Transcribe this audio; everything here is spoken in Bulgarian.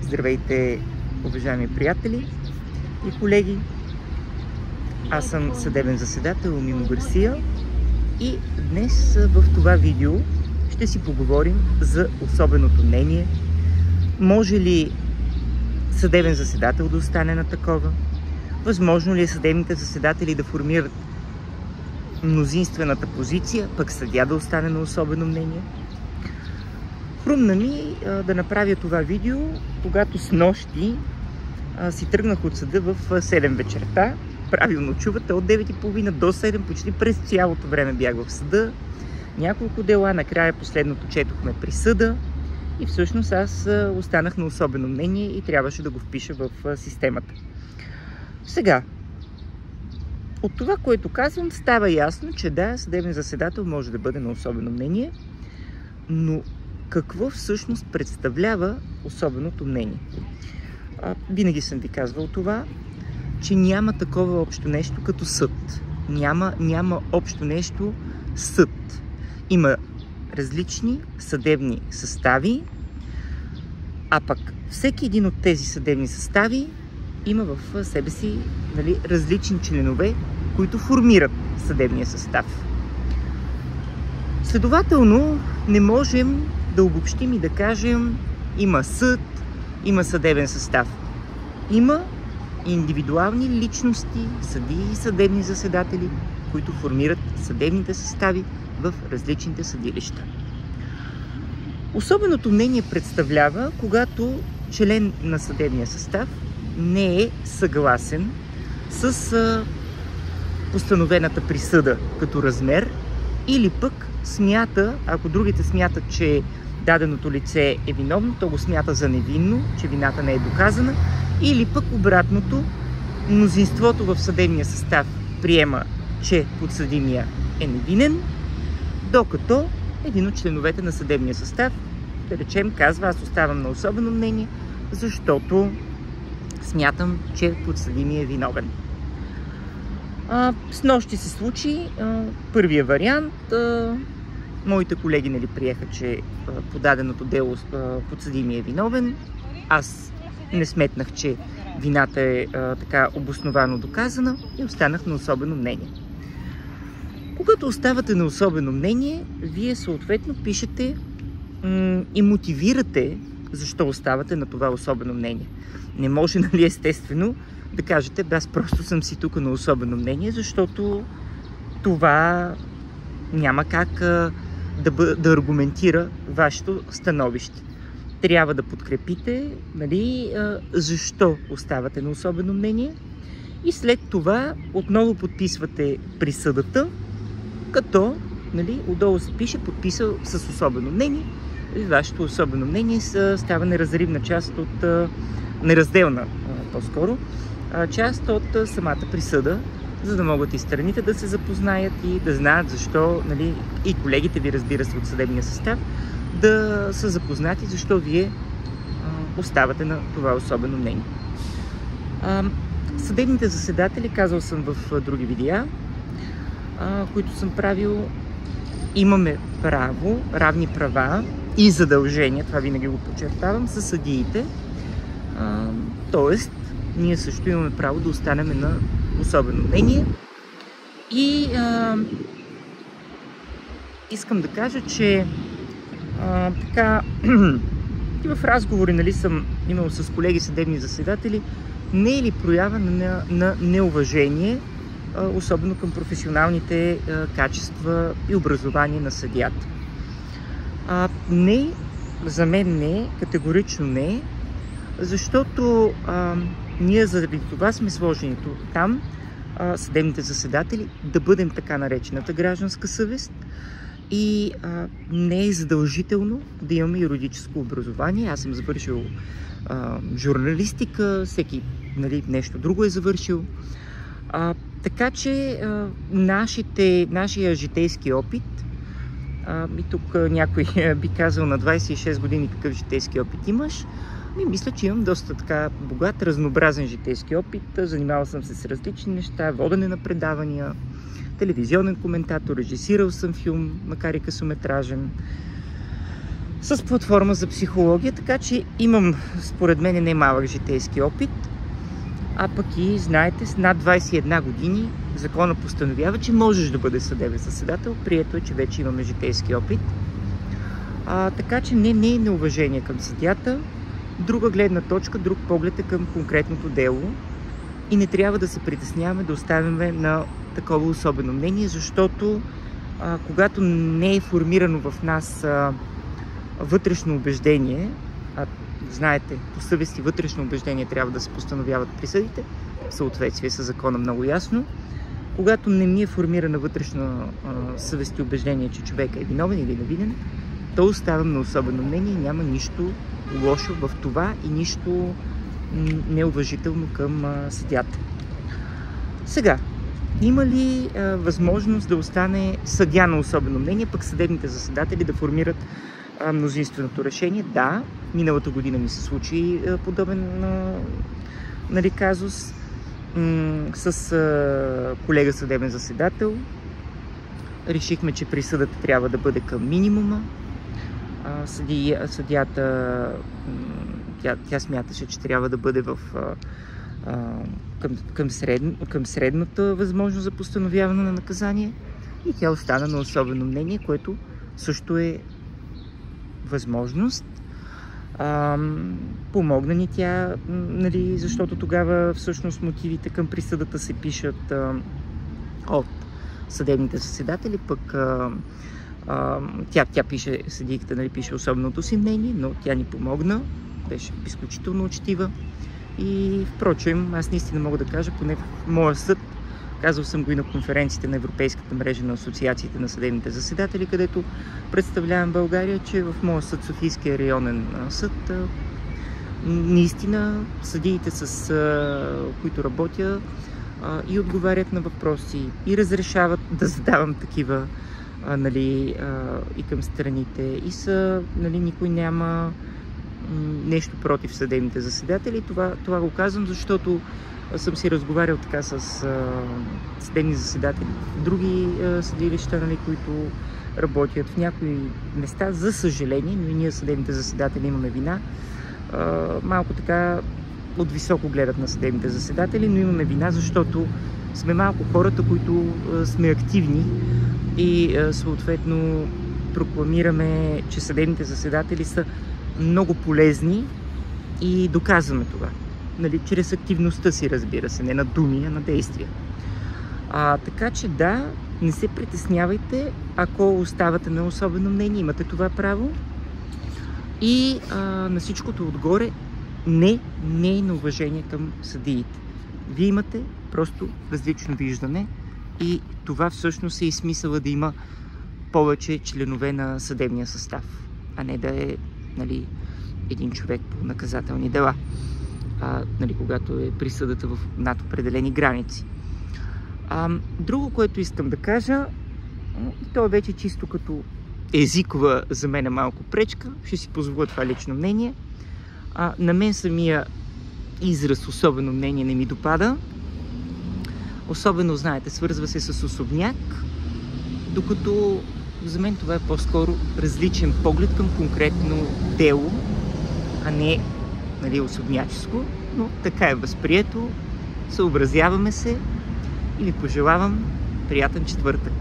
Здравейте, уважаеми приятели и колеги! Аз съм съдебен заседател Мимо Гарсия и днес в това видео ще си поговорим за особеното мнение. Може ли съдебен заседател да остане на такова? Възможно ли е съдебните заседатели да формират мнозинствената позиция, пък съдия да остане на особено мнение? Хрумна ми да направя това видео, когато снощи си тръгнах от съда в 7 вечерта. Правилно чувате, от 9:30 до 7, почти през цялото време бях в съда. Няколко дела, накрая последното четохме присъда и всъщност аз останах на особено мнение и трябваше да го впиша в системата. Сега, от това, което казвам, става ясно, че да, съдебен заседател може да бъде на особено мнение, но какво всъщност представлява особеното мнение? Винаги съм ви казвал това, че няма такова общо нещо като съд. Няма общо нещо съд. Има различни съдебни състави, а пък всеки един от тези съдебни състави има в себе си различни членове, които формират съдебния състав. Следователно, не можем да обобщим и да кажем има съд, има съдебен състав. Има индивидуални личности, съдии и съдебни заседатели, които формират съдебните състави в различните съдилища. Особеното мнение представлява, когато член на съдебния състав не е съгласен с постановената присъда като размер, или пък смята, ако другите смятат, че даденото лице е виновно, то го смята за невинно, че вината не е доказана, или пък обратното, мнозинството в съдебния състав приема, че подсъдимия е невинен, докато един от членовете на съдебния състав, да речем, казва: аз оставам на особено мнение, защото смятам, че подсъдимия е виновен. Снощи се случи първия вариант. Моите колеги приеха, че подаденото дело подсъдимия е виновен. Аз не сметнах, че вината е така обосновано доказана и останах на особено мнение. Когато оставате на особено мнение, вие съответно пишете и мотивирате защо оставате на това особено мнение. Не може, естествено, да кажете: аз просто съм си тук на особено мнение, защото това няма как да аргументира вашето становище. Трябва да подкрепите, защо оставате на особено мнение, и след това отново подписвате присъдата, като отдолу се пише: подписал с особено мнение. Вашето особено мнение става неразривна част от неразделна, по-скоро, част от самата присъда, за да могат и страните да се запознаят и да знаят защо, и колегите ви, разбира се, от съдебния състав, да са запознати защо вие оставате на това особено мнение. Съдебните заседатели, казал съм в други видеа, които съм правил, имаме право, равни права и задължения, това винаги го подчертавам, със съдиите. Тоест, ние също имаме право да останем на особено мнение. И искам да кажа, че и в разговори съм имал с колеги съдебни заседатели, не е ли проява на неуважение, особено към професионалните качества и образование на съдията? Не, за мен не, категорично не, защото ние заради това сме сложени там, съдебните заседатели, да бъдем така наречената гражданска съвест, и не е задължително да имаме юридическо образование. Аз съм завършил журналистика, всеки нещо друго е завършил. Така че нашия житейски опит, и тук някой би казал: на 26 години какъв житейски опит имаш? Мисля, че имам доста така богат, разнообразен житейски опит. Занимавал съм се с различни неща, водене на предавания, телевизионен коментатор, режисирал съм филм, макар и късометражен. с платформа за психология, така че имам, според мен, немалък житейски опит. А пък и, знаете, с над 21 години закона постановява, че можеш да бъдеш съдебен заседател. Прието е, че вече имаме житейски опит. Така че не е неуважение към съдията. Друга гледна точка, друг поглед е към конкретното дело. И не трябва да се притесняваме да оставяме на такова особено мнение, защото когато не е формирано в нас вътрешно убеждение, знаете, по съвест и вътрешно убеждение трябва да се постановяват присъдите, в съответствие с закона много ясно. Когато не ми е формирана вътрешна съвест и убеждение, че човек е виновен или невинен, то оставам на особено мнение и няма нищо лошо в това и нищо неуважително към съдията. Сега, има ли възможност да остане съдия на особено мнение, пък съдебните заседатели да формират мнозинственото решение? Да, миналата година ми се случи подобен казус с колега съдебен заседател. Решихме, че присъдата трябва да бъде към минимума. Съдията, тя смяташе, че трябва да бъде към средната възможност за постановяване на наказание и тя остана на особено мнение, което също е възможност. Помогна ни тя, защото тогава всъщност мотивите към присъдата се пишат от съдебните заседатели, пък тя пише, съдийката пише особеното си мнение, но тя ни помогна, беше изключително учтива и впрочем, аз наистина мога да кажа, поне в моя съд, казал съм го и на конференциите на Европейската мрежа на асоциациите на съдебните заседатели, където представлявам България, че в моя съд, Софийския районен съд, наистина съдиите, с които работя, и отговарят на въпроси, и разрешават да задавам такива и към страните, и никой няма нещо против съдебните заседатели. Това го казвам, защото съм си разговарял така с съдебни заседатели в други съдилища, които работят в някои места, за съжаление, но и ние съдебните заседатели имаме вина. Малко така от високо гледат на съдебните заседатели, но имаме вина, защото сме малко хората, които сме активни и съответно прокламираме, че съдебните заседатели са много полезни и доказваме това. Чрез активността си, разбира се, не на думи, а на действия. Така че да, не се притеснявайте, ако оставате на особено мнение, имате това право. И на всичкото отгоре не е на уважение към съдиите. Вие имате просто различно виждане и това всъщност е и смисъла да има повече членове на съдебния състав, а не да е един човек по наказателни дела, когато е присъдата в над определени граници. Друго, което искам да кажа, то е вече чисто като езикова за мен е малко пречка, ще си позволя това лично мнение. На мен самия израз особено мнение не ми допада. Особено, знаете, свързва се с особняк, докато за мен това е по-скоро различен поглед към конкретно дело, а не особняческо, но така е възприето. Съобразяваме се и ви пожелавам приятен четвъртък.